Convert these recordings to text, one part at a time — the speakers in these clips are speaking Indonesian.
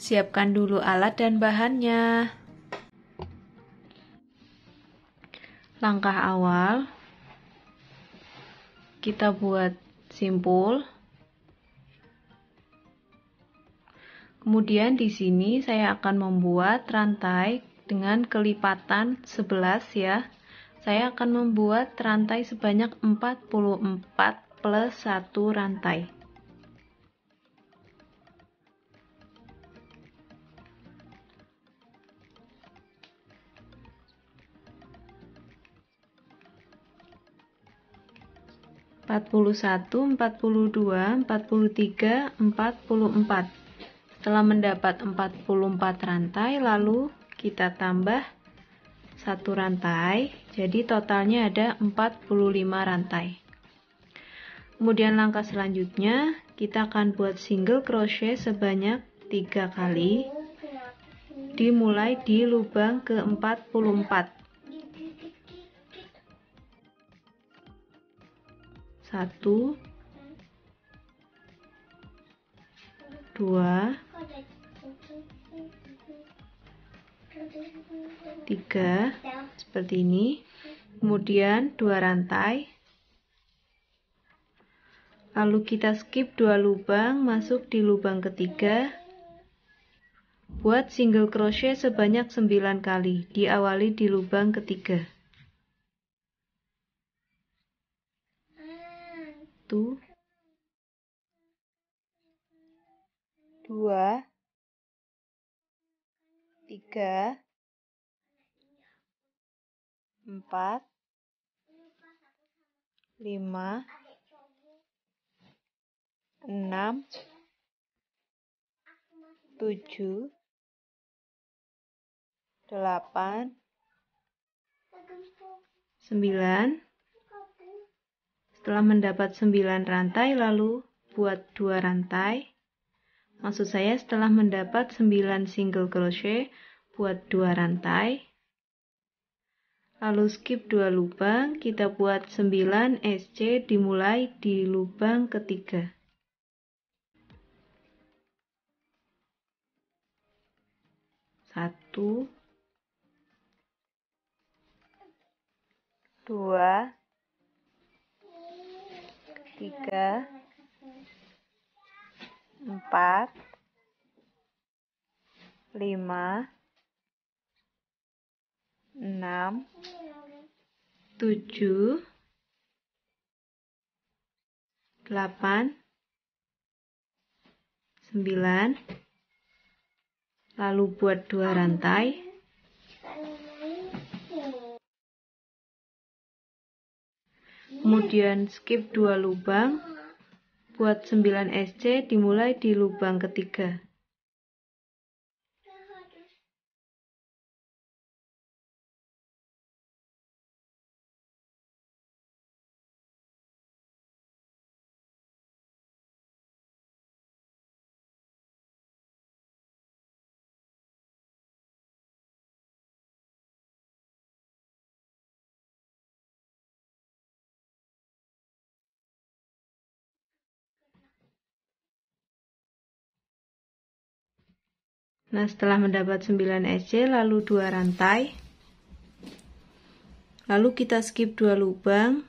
Siapkan dulu alat dan bahannya. Langkah awal, kita buat simpul. Kemudian di sini saya akan membuat rantai dengan kelipatan 11 ya. Saya akan membuat rantai sebanyak 44 plus 1 rantai. Empat puluh satu, 42, 43, 44. Setelah mendapat 44 rantai, lalu kita tambah satu rantai, jadi totalnya ada 45 rantai. Kemudian langkah selanjutnya, kita akan buat single crochet sebanyak 3 kali, dimulai di lubang ke-44. 1, 2, 3, seperti ini. Kemudian 2 rantai. Lalu kita skip 2 lubang, masuk di lubang ketiga. Buat single crochet sebanyak 9 kali, diawali di lubang ketiga. 1, 2, 3, 4, 5, 6, 7, 8, 9. Setelah mendapat 9 rantai, lalu buat 2 rantai. Maksud saya setelah mendapat 9 single crochet, buat 2 rantai. Lalu skip 2 lubang, kita buat 9 SC dimulai di lubang ketiga. 1, 2, 3, 4, 5, 6, 7, 8, 9, lalu buat 2 rantai. Kemudian skip 2 lubang, buat 9 SC dimulai di lubang ketiga. Nah, setelah mendapat 9 SC, lalu 2 rantai. Lalu kita skip 2 lubang.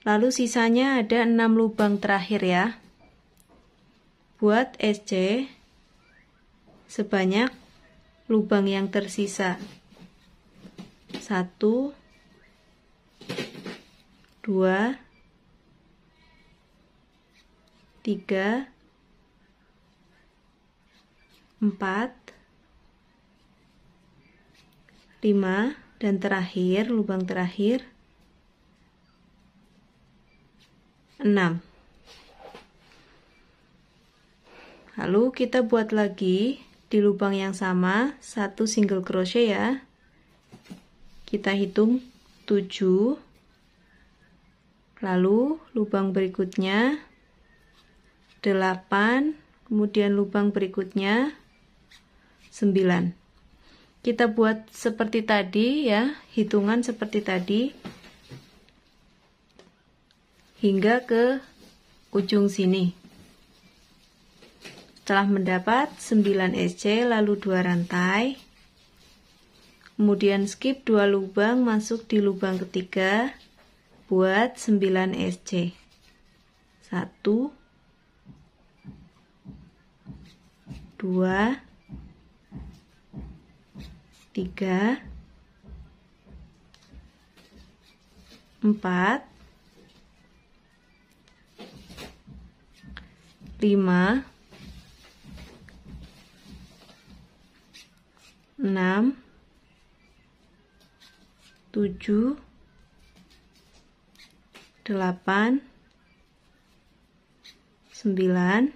Lalu sisanya ada 6 lubang terakhir ya. Buat SC sebanyak lubang yang tersisa. 1, 2, 3, 4, 5, dan terakhir, lubang terakhir 6. Lalu kita buat lagi di lubang yang sama 1 single crochet ya. Kita hitung 7. Lalu lubang berikutnya 8, kemudian lubang berikutnya 9. Kita buat seperti tadi ya, hitungan seperti tadi hingga ke ujung sini. Setelah mendapat 9 SC lalu 2 rantai, kemudian skip 2 lubang, masuk di lubang ketiga, buat 9 SC. 1 2 3 4 5 6 7 8 9,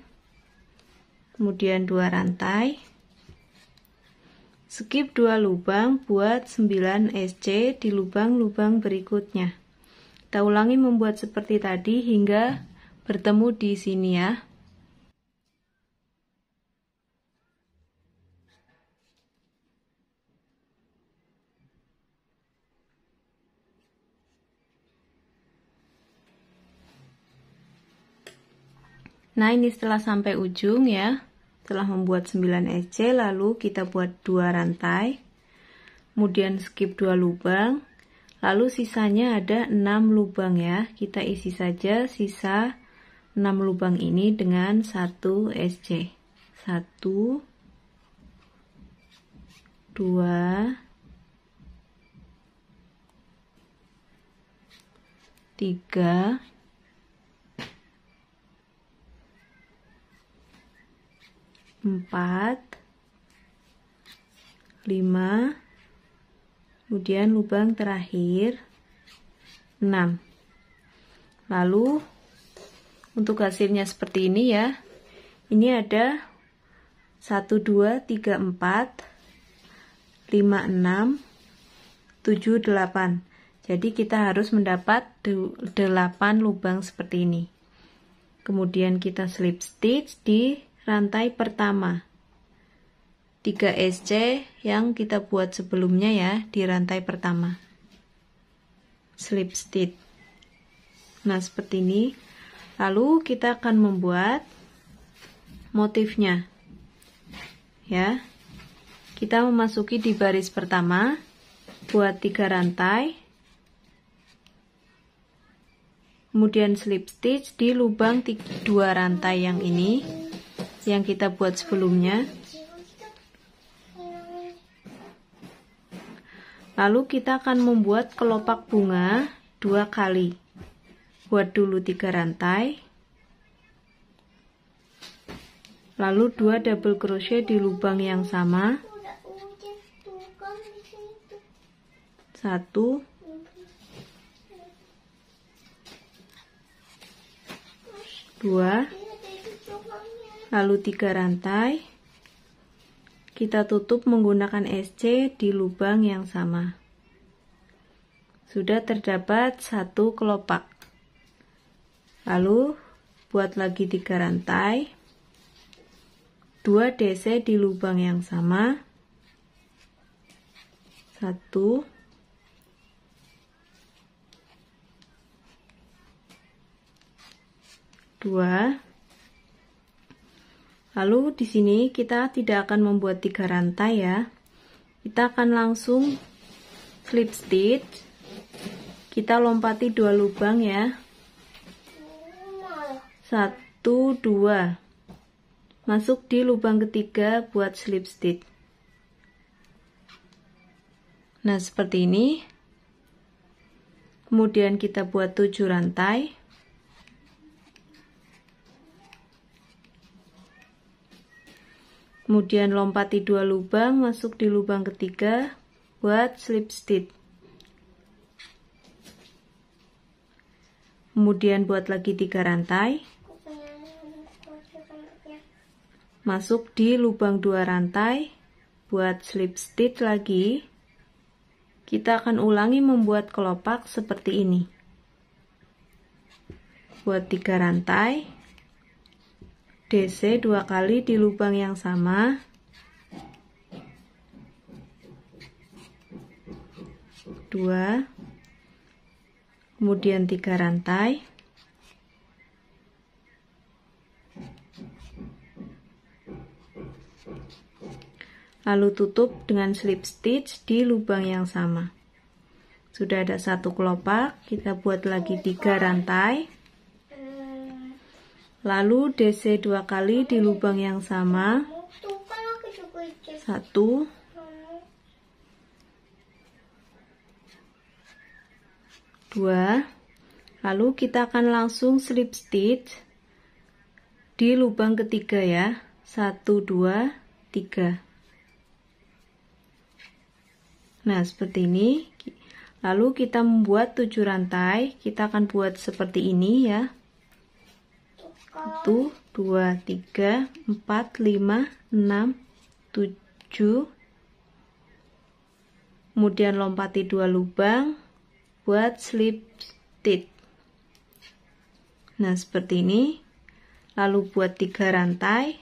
kemudian 2 rantai, skip 2 lubang, buat 9 SC di lubang-lubang berikutnya. Kita ulangi membuat seperti tadi hingga bertemu di sini ya. Nah, ini setelah sampai ujung ya. Setelah membuat 9 SC, lalu kita buat 2 rantai. Kemudian skip 2 lubang. Lalu sisanya ada 6 lubang ya. Kita isi saja sisa 6 lubang ini dengan 1 SC. 1 2 3 4 5, kemudian lubang terakhir 6. Lalu untuk hasilnya seperti ini ya. Ini ada 1 2 3 4 5 6 7 8. Jadi kita harus mendapat 8 lubang seperti ini. Kemudian kita slip stitch di rantai pertama, 3 SC yang kita buat sebelumnya ya, di rantai pertama, slip stitch. Nah, seperti ini. Lalu kita akan membuat motifnya ya. Kita memasuki di baris pertama, buat 3 rantai, kemudian slip stitch di lubang 2 rantai yang ini yang kita buat sebelumnya. Lalu kita akan membuat kelopak bunga 2 kali. Buat dulu 3 rantai, lalu 2 double crochet di lubang yang sama, 1 2, lalu 3 rantai, kita tutup menggunakan SC di lubang yang sama. Sudah terdapat 1 kelopak. Lalu buat lagi 3 rantai, 2 DC di lubang yang sama, 1 2. Lalu di sini kita tidak akan membuat 3 rantai ya. Kita akan langsung slip stitch. Kita lompati 2 lubang ya. 1 2. Masuk di lubang ketiga buat slip stitch. Nah, seperti ini. Kemudian kita buat 7 rantai. Kemudian lompati 2 lubang, masuk di lubang ketiga, buat slip stitch. Kemudian buat lagi 3 rantai. Masuk di lubang 2 rantai, buat slip stitch lagi. Kita akan ulangi membuat kelopak seperti ini. Buat 3 rantai. DC 2 kali di lubang yang sama, 2, kemudian 3 rantai, lalu tutup dengan slip stitch di lubang yang sama. Sudah ada 1 kelopak, kita buat lagi 3 rantai, lalu DC 2 kali di lubang yang sama, 1, 2, lalu kita akan langsung slip stitch di lubang ketiga ya, 1, 2, 3. Nah, seperti ini. Lalu kita membuat 7 rantai. Kita akan buat seperti ini ya. 1, 2, 3, 4, 5, 6, 7. Kemudian lompati 2 lubang buat slip stitch. Nah, seperti ini. Lalu buat 3 rantai.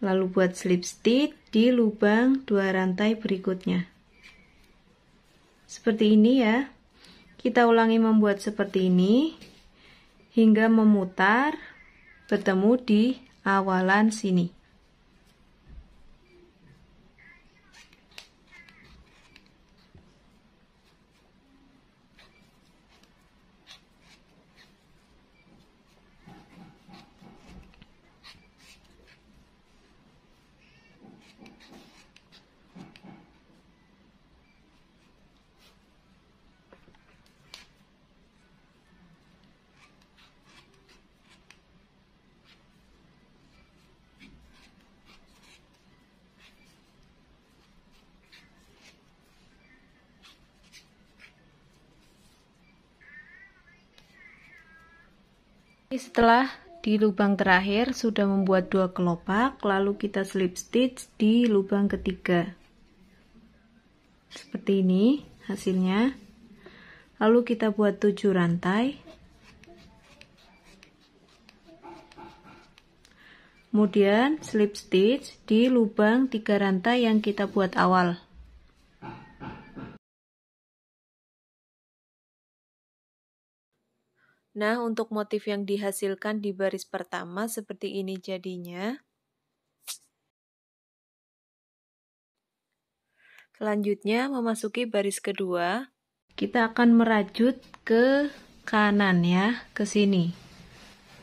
Lalu buat slip stitch di lubang 2 rantai berikutnya. Seperti ini ya. Kita ulangi membuat seperti ini hingga memutar bertemu di awalan sini. Setelah di lubang terakhir sudah membuat 2 kelopak, lalu kita slip stitch di lubang ketiga. Seperti ini hasilnya. Lalu kita buat 7 rantai. Kemudian slip stitch di lubang 3 rantai yang kita buat awal. Nah, untuk motif yang dihasilkan di baris pertama seperti ini jadinya. Selanjutnya memasuki baris kedua, kita akan merajut ke kanan ya, ke sini.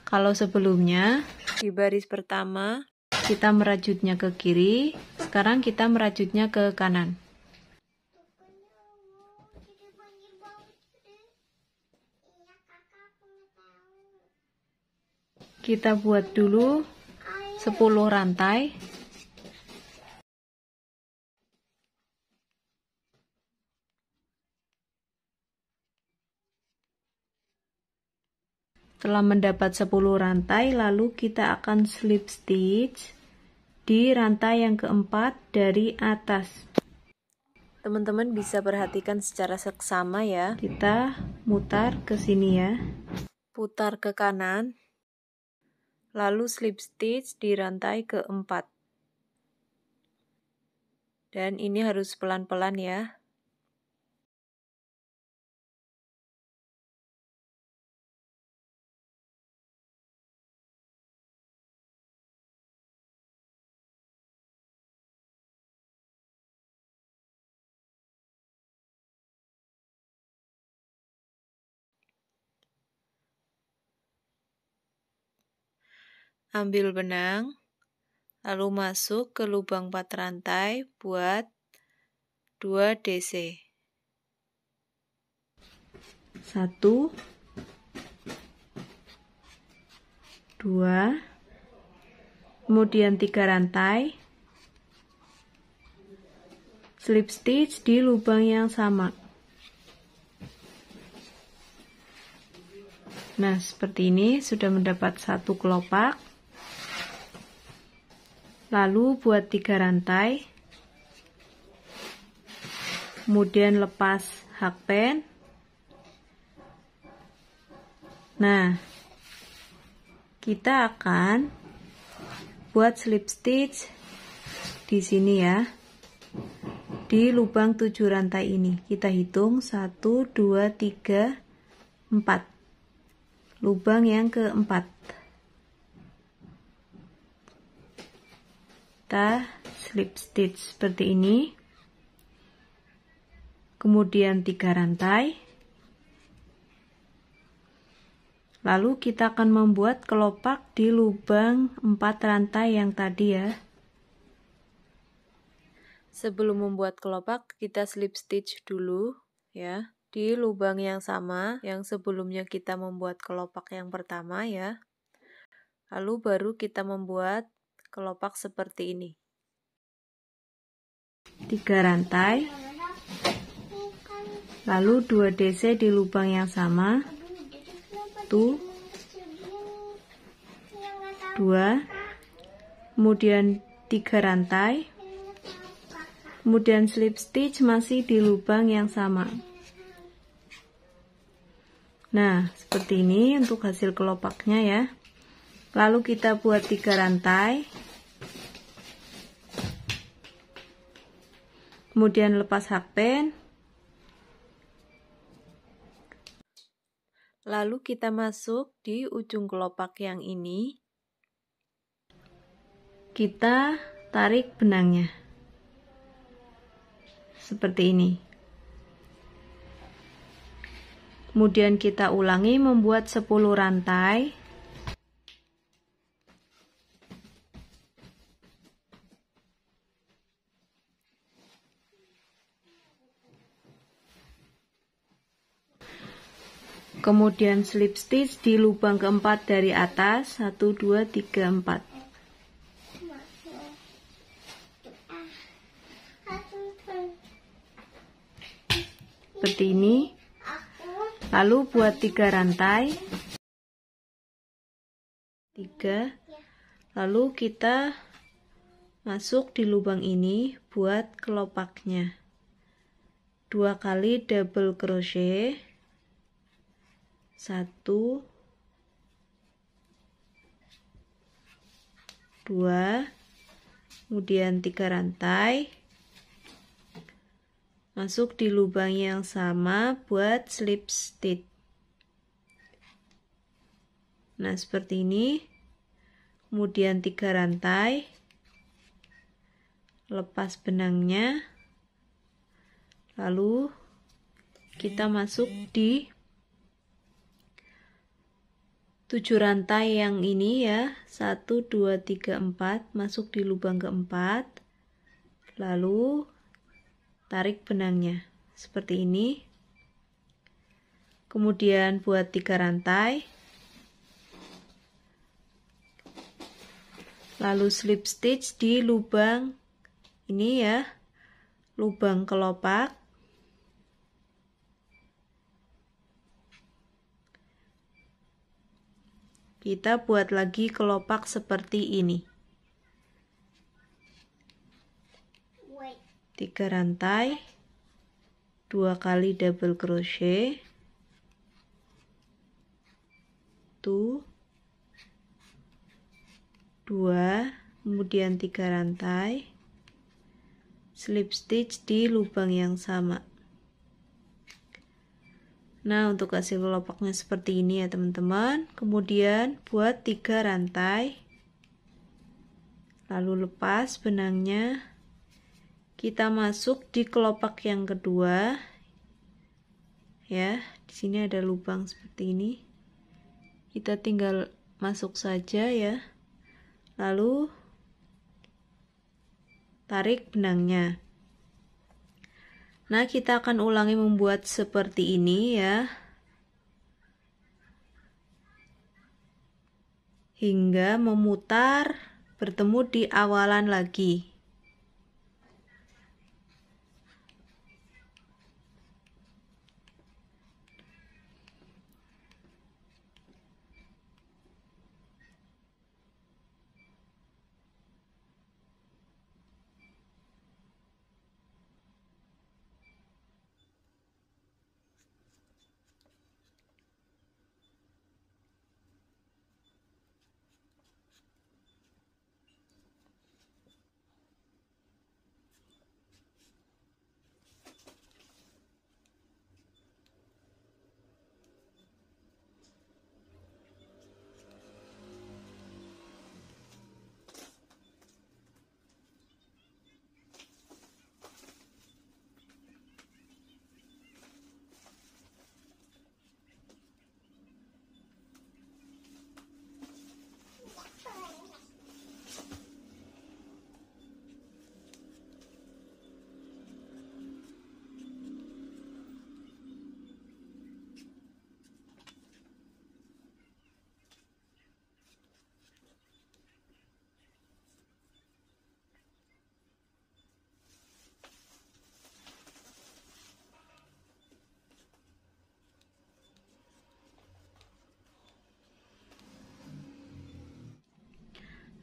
Kalau sebelumnya di baris pertama kita merajutnya ke kiri, sekarang kita merajutnya ke kanan. Kita buat dulu 10 rantai. Setelah mendapat 10 rantai, lalu kita akan slip stitch di rantai yang keempat dari atas. Teman-teman bisa perhatikan secara seksama ya. Kita mutar ke sini ya. Putar ke kanan. Lalu slip stitch di rantai keempat. Dan ini harus pelan-pelan ya. Ambil benang, lalu masuk ke lubang 4 rantai buat 2 DC. 1, 2, kemudian 3 rantai, slip stitch di lubang yang sama. Nah, seperti ini sudah mendapat 1 kelopak. Lalu buat 3 rantai, kemudian lepas hakpen. Nah, kita akan buat slip stitch di sini ya, di lubang 7 rantai ini. Kita hitung 1, 2, 3, 4. Lubang yang keempat. Kita slip stitch seperti ini, kemudian 3 rantai, lalu kita akan membuat kelopak di lubang 4 rantai yang tadi ya. Sebelum membuat kelopak, kita slip stitch dulu ya, di lubang yang sama yang sebelumnya kita membuat kelopak yang pertama ya. Lalu baru kita membuat kelopak seperti ini. 3 rantai, lalu 2 DC di lubang yang sama, 1, 2, kemudian 3 rantai, kemudian slip stitch masih di lubang yang sama. Nah, seperti ini untuk hasil kelopaknya ya. Lalu kita buat 3 rantai, kemudian lepas hakpen, lalu kita masuk di ujung kelopak yang ini, kita tarik benangnya seperti ini. Kemudian kita ulangi membuat 10 rantai. Kemudian slip stitch di lubang keempat dari atas, 1, 2, 3, 4. Seperti ini. Lalu buat 3 rantai. 3. Lalu kita masuk di lubang ini buat kelopaknya. 2 kali double crochet. 1, 2, kemudian 3 rantai, masuk di lubang yang sama buat slip stitch. Nah, seperti ini. Kemudian 3 rantai, lepas benangnya, lalu kita masuk di 7 rantai yang ini ya, 1, 2, 3, 4, masuk di lubang keempat, lalu tarik benangnya seperti ini. Kemudian buat 3 rantai, lalu slip stitch di lubang ini ya, lubang kelopak. Kita buat lagi kelopak seperti ini. 3 rantai, 2 kali double crochet, 1, 2, kemudian 3 rantai, slip stitch di lubang yang sama. Nah, untuk hasil kelopaknya seperti ini ya teman-teman. Kemudian buat 3 rantai, lalu lepas benangnya, kita masuk di kelopak yang kedua ya. Di sini ada lubang seperti ini, kita tinggal masuk saja ya, lalu tarik benangnya. Nah, kita akan ulangi membuat seperti ini ya, hingga memutar bertemu di awalan lagi.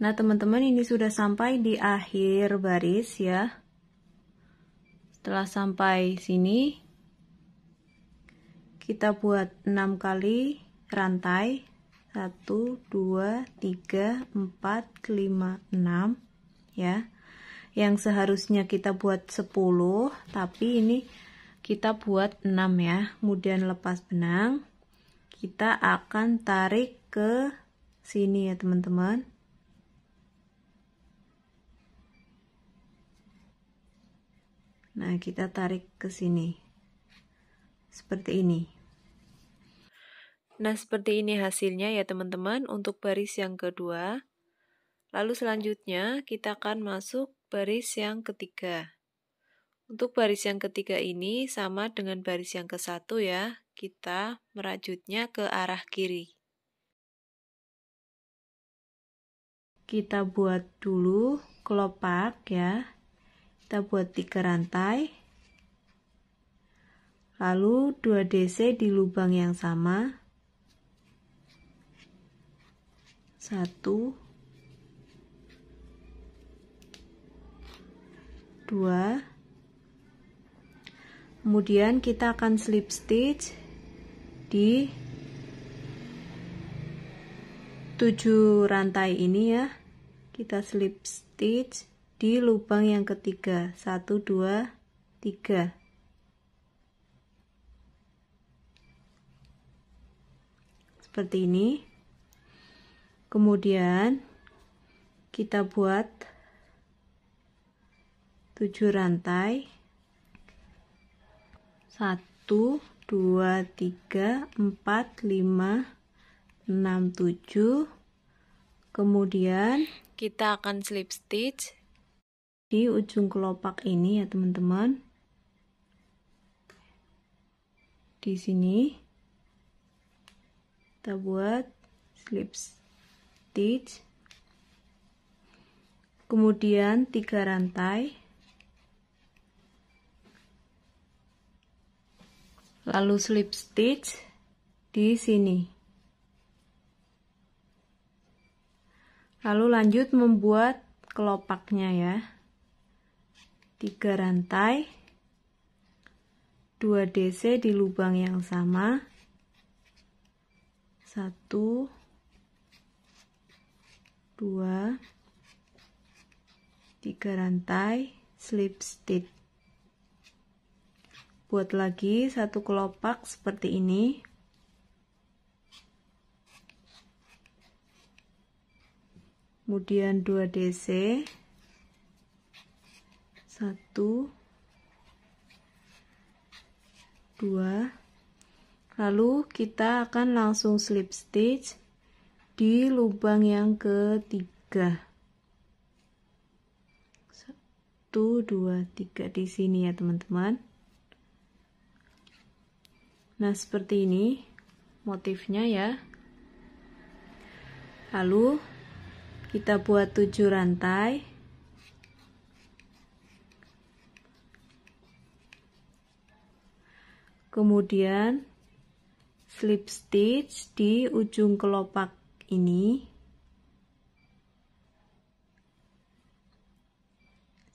Nah, teman-teman, ini sudah sampai di akhir baris ya. Setelah sampai sini, kita buat 6 kali rantai. 1, 2, 3, 4, 5, 6 ya. Yang seharusnya kita buat 10, tapi ini kita buat 6 ya. Kemudian lepas benang, kita akan tarik ke sini ya, teman-teman. Nah, kita tarik ke sini. Seperti ini. Nah, seperti ini hasilnya ya, teman-teman, untuk baris yang kedua. Lalu selanjutnya kita akan masuk baris yang ketiga. Untuk baris yang ketiga ini sama dengan baris yang ke-1 ya. Kita merajutnya ke arah kiri. Kita buat dulu kelopak ya. Kita buat 3 rantai, lalu 2 DC di lubang yang sama, 1, 2, kemudian kita akan slip stitch di 7 rantai ini ya. Kita slip stitch di lubang yang ketiga, 1, 2, 3. Seperti ini. Kemudian kita buat 7 rantai. 1, 2, 3, 4, 5, 6, 7. Kemudian kita akan slip stitch di ujung kelopak ini ya, teman-teman. Di sini kita buat slip stitch, kemudian 3 rantai, lalu slip stitch di sini, lalu lanjut membuat kelopaknya ya. 3 rantai, 2 DC di lubang yang sama, 1, 2, 3 rantai, slip stitch. Buat lagi 1 kelopak seperti ini. Kemudian 2 DC, 1, 2, lalu kita akan langsung slip stitch di lubang yang ketiga. 1, 2, 3 di sini ya, teman-teman. Nah, seperti ini motifnya ya. Lalu kita buat 7 rantai. Kemudian slip stitch di ujung kelopak ini.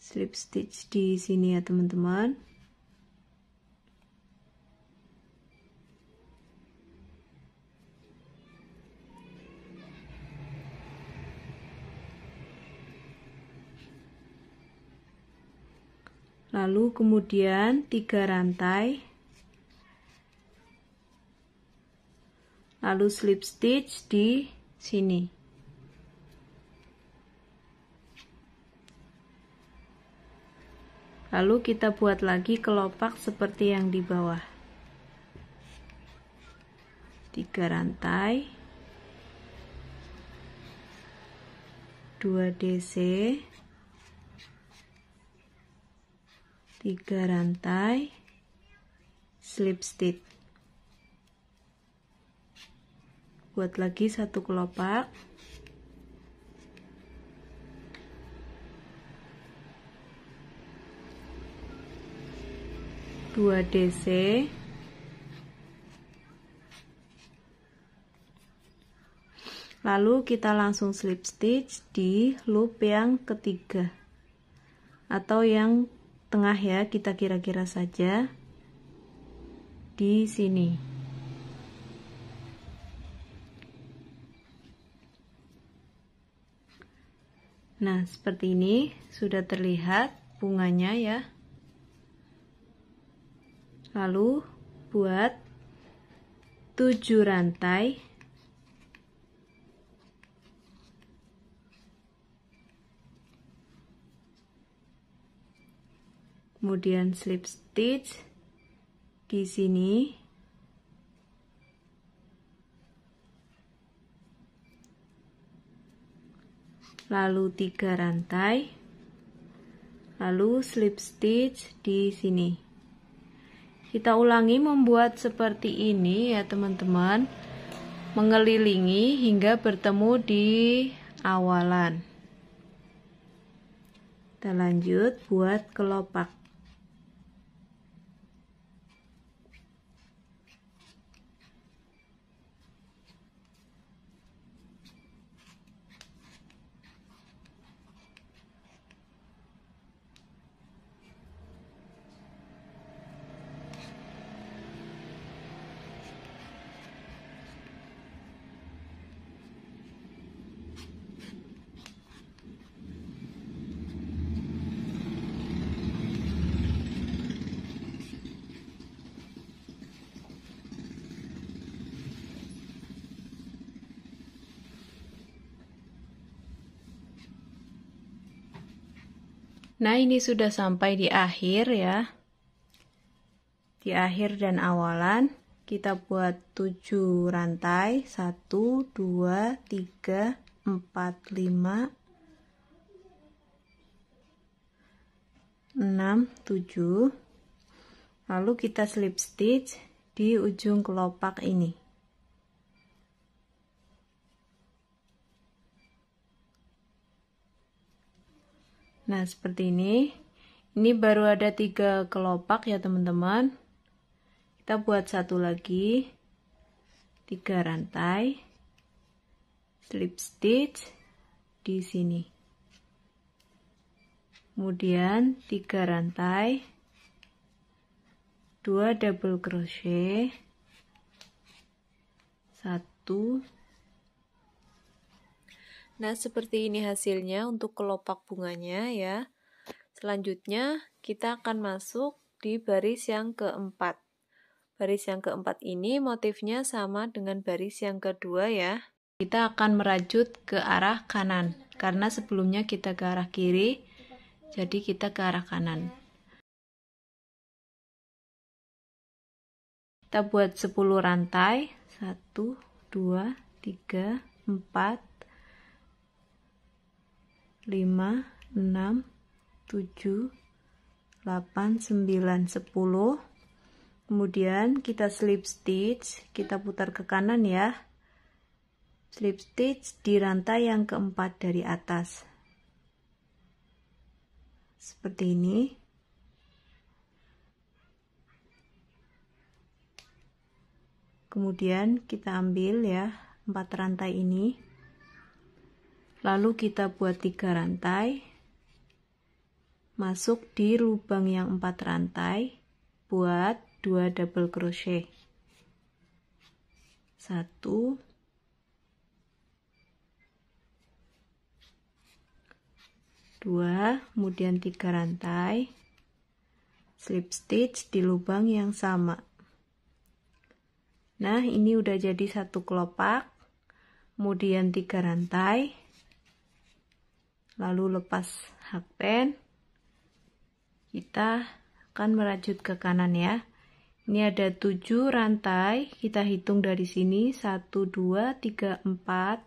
Slip stitch di sini ya, teman-teman. Lalu kemudian 3 rantai. Lalu slip stitch di sini. Lalu kita buat lagi kelopak seperti yang di bawah. 3 rantai, 2 DC, 3 rantai, slip stitch. Buat lagi 1 kelopak, 2 DC, Lalu kita langsung slip stitch di loop yang ketiga atau yang tengah ya, kita kira-kira saja di sini. Nah, seperti ini sudah terlihat bunganya ya. Lalu buat 7 rantai. Kemudian slip stitch di sini. Lalu 3 rantai. Lalu slip stitch di sini. Kita ulangi membuat seperti ini ya teman-teman, mengelilingi hingga bertemu di awalan. Kita lanjut buat kelopak. Nah, ini sudah sampai di akhir ya. Di akhir dan awalan kita buat 7 rantai, 1 2 3 4 5 6 7. Lalu kita slip stitch di ujung kelopak ini. Nah, seperti ini. Ini baru ada 3 kelopak ya teman-teman. Kita buat satu lagi. 3 rantai. Slip stitch di sini. Kemudian 3 rantai. 2 double crochet. 1. Nah, seperti ini hasilnya untuk kelopak bunganya ya. Selanjutnya kita akan masuk di baris yang keempat. Baris yang keempat ini motifnya sama dengan baris yang kedua ya. Kita akan merajut ke arah kanan, karena sebelumnya kita ke arah kiri, jadi kita ke arah kanan. Kita buat 10 rantai. 1, 2, 3, 4, 5, 6, 7, 8, 9, 10. Kemudian kita slip stitch, kita putar ke kanan ya. Slip stitch di rantai yang keempat dari atas. Seperti ini. Kemudian kita ambil ya 4 rantai ini. Lalu kita buat 3 rantai, masuk di lubang yang 4 rantai, buat 2 double crochet. 1, 2, kemudian 3 rantai, slip stitch di lubang yang sama. Nah, ini udah jadi satu kelopak, kemudian 3 rantai, lalu lepas hakpen, kita akan merajut ke kanan ya. Ini ada 7 rantai, kita hitung dari sini 1, 2, 3, 4,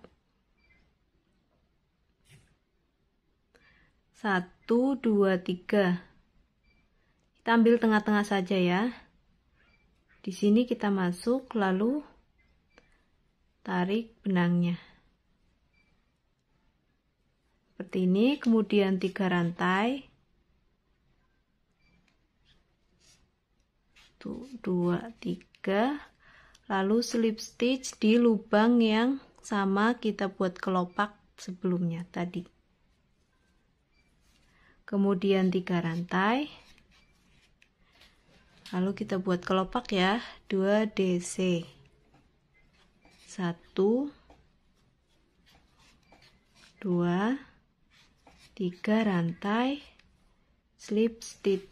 1, 2, 3. Kita ambil tengah-tengah saja ya. Di sini kita masuk, lalu tarik benangnya. Seperti ini, kemudian 3 rantai. 1, 2, 3. Lalu slip stitch di lubang yang sama kita buat kelopak sebelumnya tadi. Kemudian 3 rantai. Lalu kita buat kelopak ya, 2 DC. 1 2 3 rantai slip stitch.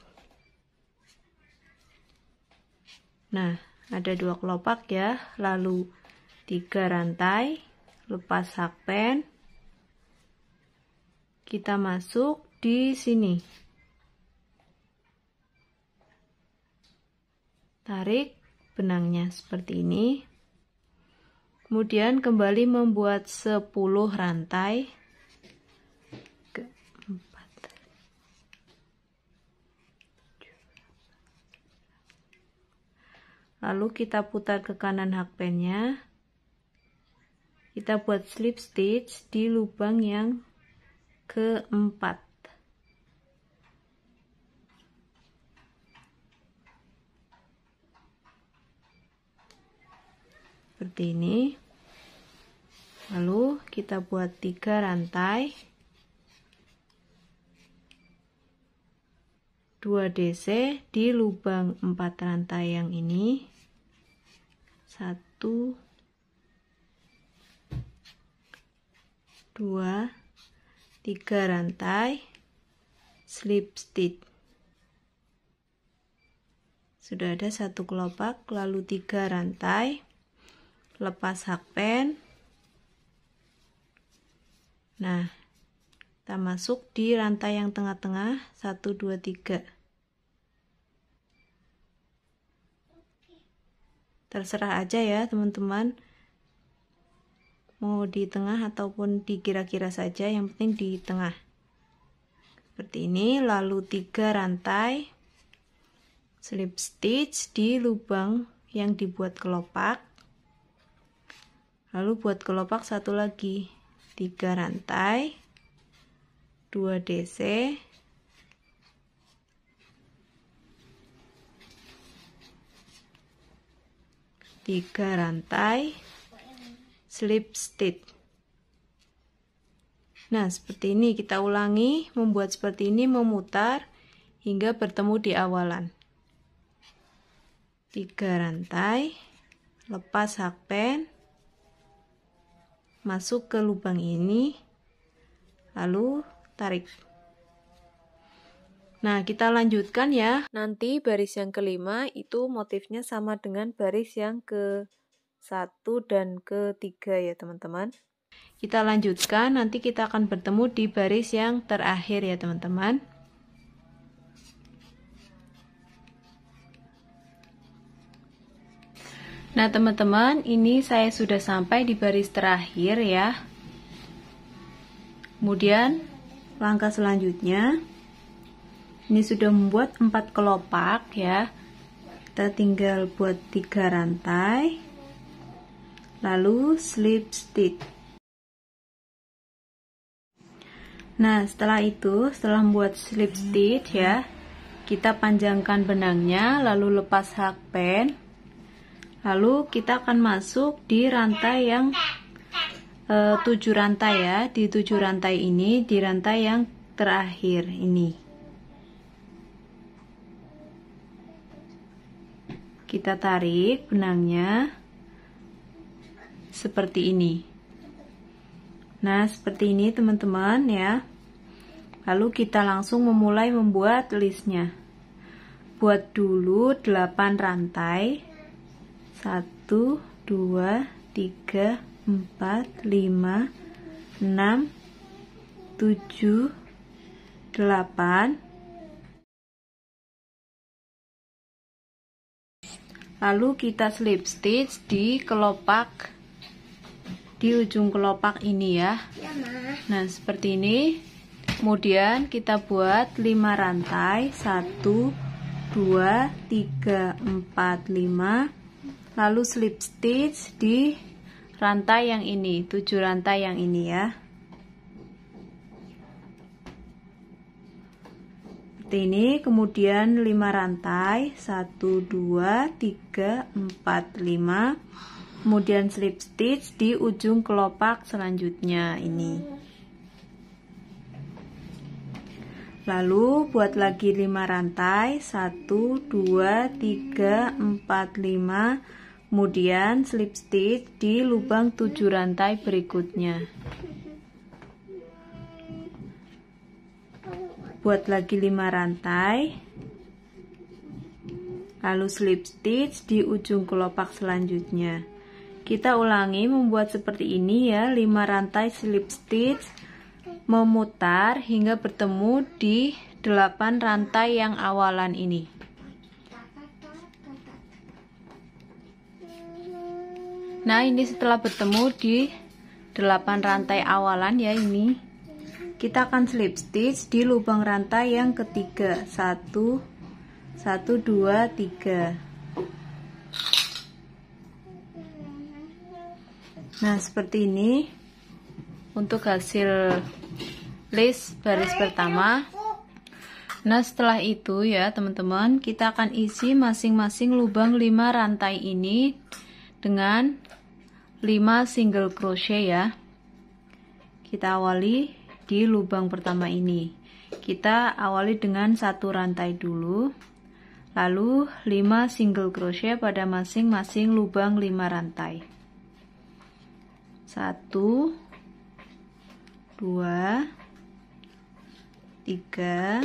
Nah, ada 2 kelopak ya, lalu 3 rantai, lepas hakpen, kita masuk di sini, tarik benangnya seperti ini, kemudian kembali membuat 10 rantai, lalu kita putar ke kanan hakpennya, kita buat slip stitch di lubang yang keempat. Seperti ini. Lalu kita buat 3 rantai, 2 DC di lubang 4 rantai yang ini. 1 2 3 rantai slip stitch. Sudah ada 1 kelopak, lalu 3 rantai, lepas hakpen. Nah, kita masuk di rantai yang tengah-tengah, 1 2 3. Terserah aja ya teman-teman, mau di tengah ataupun di kira-kira saja, yang penting di tengah. Seperti ini, lalu 3 rantai slip stitch di lubang yang dibuat kelopak. Lalu buat kelopak 1 lagi, 3 rantai, 2 DC, 3 rantai slip stitch. Nah, seperti ini kita ulangi, membuat seperti ini, memutar hingga bertemu di awalan. 3 rantai, lepas hakpen, masuk ke lubang ini, lalu tarik. Nah, kita lanjutkan ya. Nanti baris yang kelima itu motifnya sama dengan baris yang ke-1 dan ke-3 ya teman-teman. Kita lanjutkan, nanti kita akan bertemu di baris yang terakhir ya teman-teman. Nah teman-teman, ini saya sudah sampai di baris terakhir ya. Kemudian langkah selanjutnya, ini sudah membuat 4 kelopak ya. Kita tinggal buat 3 rantai, lalu slip stitch. Nah, setelah itu, setelah membuat slip stitch ya, kita panjangkan benangnya, lalu lepas hakpen. Lalu kita akan masuk di rantai yang 7 rantai ya, di 7 rantai ini, di rantai yang terakhir ini. Kita tarik benangnya seperti ini. Nah, seperti ini teman-teman ya. Lalu kita langsung memulai membuat listnya. Buat dulu 8 rantai. 1 2 3 4 5 6 7 8. Lalu kita slip stitch di kelopak, di ujung kelopak ini ya. Nah, seperti ini. Kemudian kita buat 5 rantai, 1 2 3 4 5. Lalu slip stitch di rantai yang ini, 7 rantai yang ini ya. Seperti ini. Kemudian 5 rantai, 1 2 3 4 5. kemudian slip stitch di ujung kelopak selanjutnya ini. Lalu buat lagi 5 rantai, 1 2 3 4 5, kemudian slip stitch di lubang 7 rantai berikutnya. Buat lagi 5 rantai, lalu slip stitch di ujung kelopak selanjutnya. Kita ulangi membuat seperti ini ya, 5 rantai slip stitch, memutar hingga bertemu di 8 rantai yang awalan ini. Nah, ini setelah bertemu di 8 rantai awalan ya ini. Kita akan slip stitch di lubang rantai yang ketiga. 1 2 3. Nah, seperti ini untuk hasil list baris pertama. Nah, setelah itu ya teman-teman, kita akan isi masing-masing lubang 5 rantai ini dengan 5 single crochet ya. Kita awali di lubang pertama ini. Kita awali dengan 1 rantai dulu, lalu 5 single crochet pada masing-masing lubang 5 rantai. 1 2 3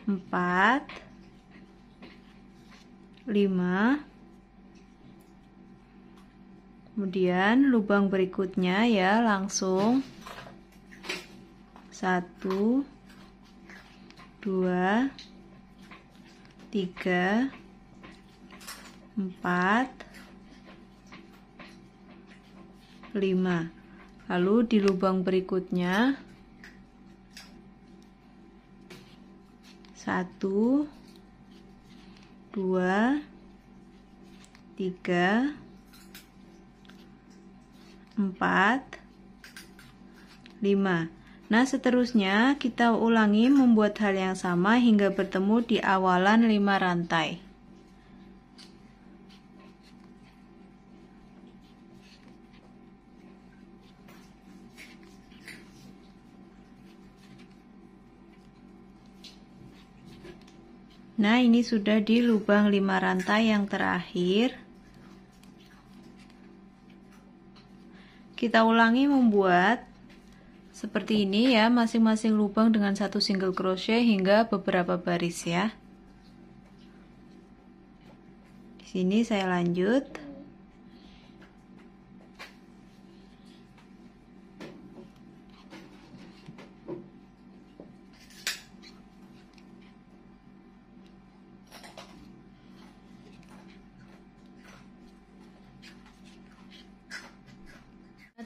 4 5. Kemudian lubang berikutnya ya, langsung 1 2 3 4 5. Lalu di lubang berikutnya 1 2 3 4 5. Nah, seterusnya kita ulangi membuat hal yang sama hingga bertemu di awalan 5 rantai. Nah, ini sudah di lubang 5 rantai yang terakhir. Kita ulangi membuat seperti ini ya, masing-masing lubang dengan 1 single crochet hingga beberapa baris ya. Di sini saya lanjut.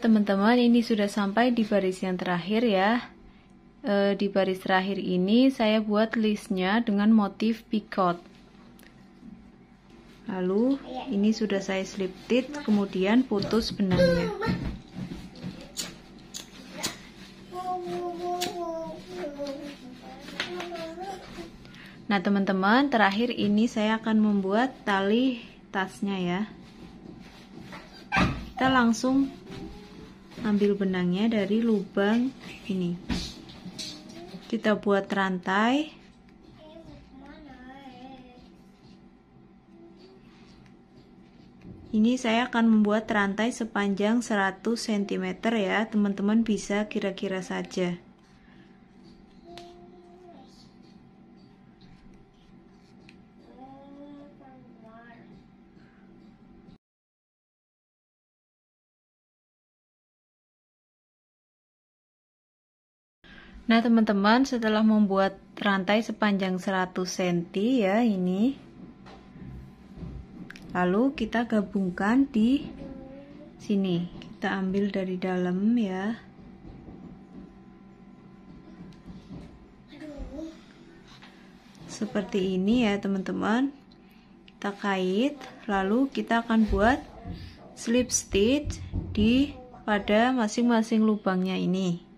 Teman-teman, ini sudah sampai di baris yang terakhir ya. Di baris terakhir ini saya buat listnya dengan motif picot. Lalu ini sudah saya slip stitch, kemudian putus benangnya. Nah teman-teman, terakhir ini saya akan membuat tali tasnya ya. Kita langsung ambil benangnya dari lubang ini. Kita buat rantai. Ini saya akan membuat rantai sepanjang 100 cm ya. Teman-teman bisa kira-kira saja. Nah teman-teman, setelah membuat rantai sepanjang 100 cm ya ini, lalu kita gabungkan di sini. Kita ambil dari dalam ya. Seperti ini ya teman-teman. Kita kait, lalu kita akan buat slip stitch di pada masing-masing lubangnya ini.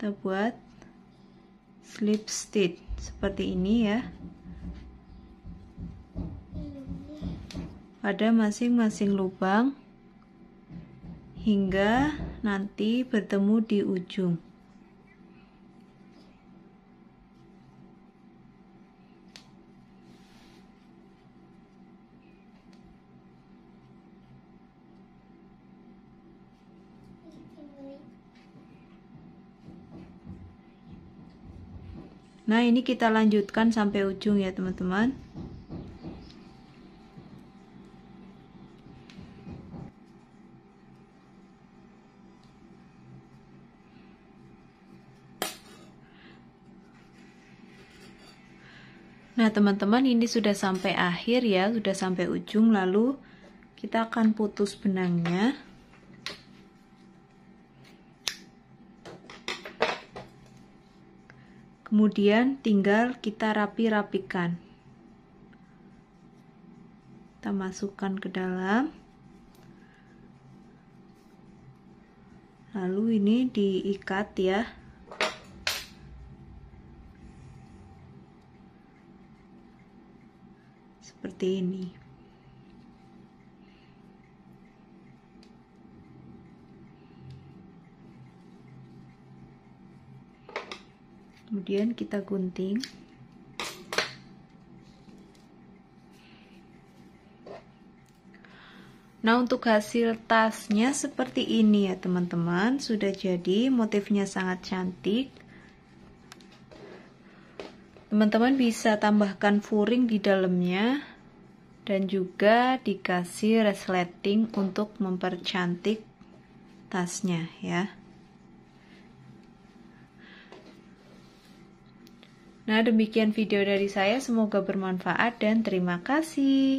Kita buat slip stitch seperti ini ya, pada masing-masing lubang hingga nanti bertemu di ujung. Nah, ini kita lanjutkan sampai ujung ya, teman-teman. Nah, teman-teman, ini sudah sampai akhir ya, sudah sampai ujung. Lalu kita akan putus benangnya. Kemudian tinggal kita rapi-rapikan. Kita masukkan ke dalam. Lalu ini diikat ya. Seperti ini. Kemudian kita gunting. Nah, untuk hasil tasnya seperti ini ya teman-teman, sudah jadi, motifnya sangat cantik. Teman-teman bisa tambahkan furing di dalamnya dan juga dikasih resleting untuk mempercantik tasnya ya. Nah, demikian video dari saya, semoga bermanfaat dan terima kasih.